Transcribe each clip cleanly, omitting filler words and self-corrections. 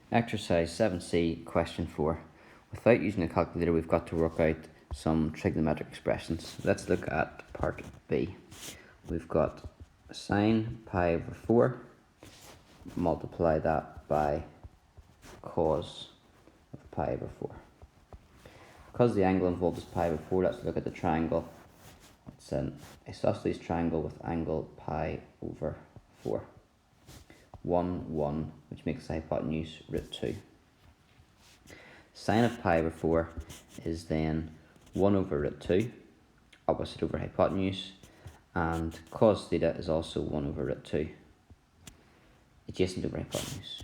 Exercise 7c, question 4. Without using a calculator, we've got to work out some trigonometric expressions. Let's look at part B. We've got sine pi over 4, multiply that by cos of pi over 4. Because the angle involved is pi over 4, let's look at the triangle. It's an isosceles triangle with angle pi over 4. 1, 1, which makes the hypotenuse root 2. Sine of pi over 4 is then 1 over root 2, opposite over hypotenuse, and cos theta is also 1 over root 2, adjacent over hypotenuse.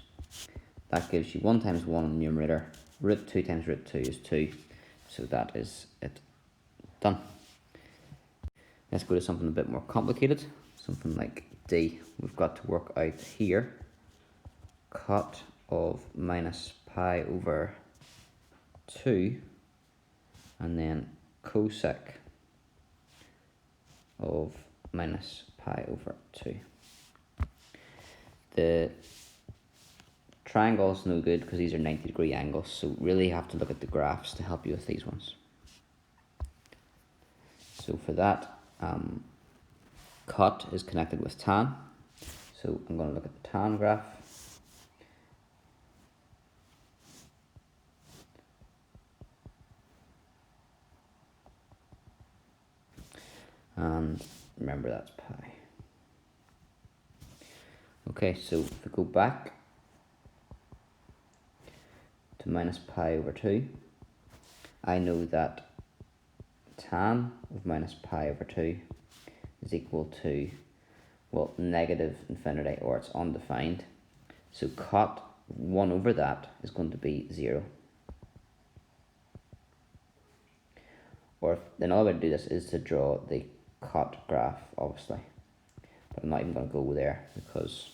That gives you 1 times 1 in the numerator, root 2 times root 2 is 2, so that is it. Done. Let's go to something a bit more complicated, something like D. We've got to work out here cot of minus pi over 2 and then cosec of minus pi over 2. The triangle is no good because these are 90-degree angles, so really you have to look at the graphs to help you with these ones. So for that, cot is connected with tan, so I'm going to look at the tan graph. And remember that's pi. Okay, so if we go back to minus pi over 2, I know that tan of minus pi over 2 is equal to, well, negative infinity, or it's undefined. So cot 1 over that is going to be 0. Or another way to do this is to draw the cot graph, obviously. But I'm not even going to go there, because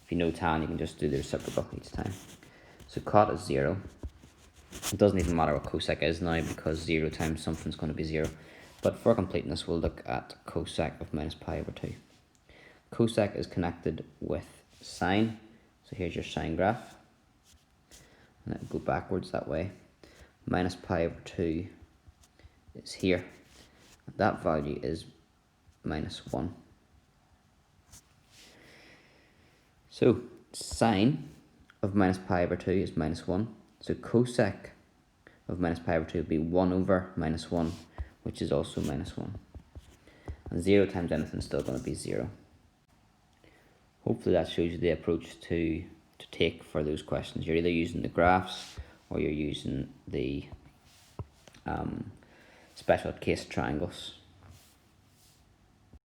if you know tan, you can just do the reciprocal each time. So cot is 0. It doesn't even matter what cosec is now, because 0 times something's going to be 0. But for completeness, we'll look at cosec of minus pi over 2. Cosec is connected with sine. So here's your sine graph. And it'll go backwards that way. Minus pi over 2 is here. And that value is minus 1. So sine of minus pi over 2 is minus 1. So cosec of minus pi over 2 would be 1 over minus 1, which is also minus 1. And 0 times anything is still going to be 0. Hopefully that shows you the approach to take for those questions. You're either using the graphs or you're using the special case triangles.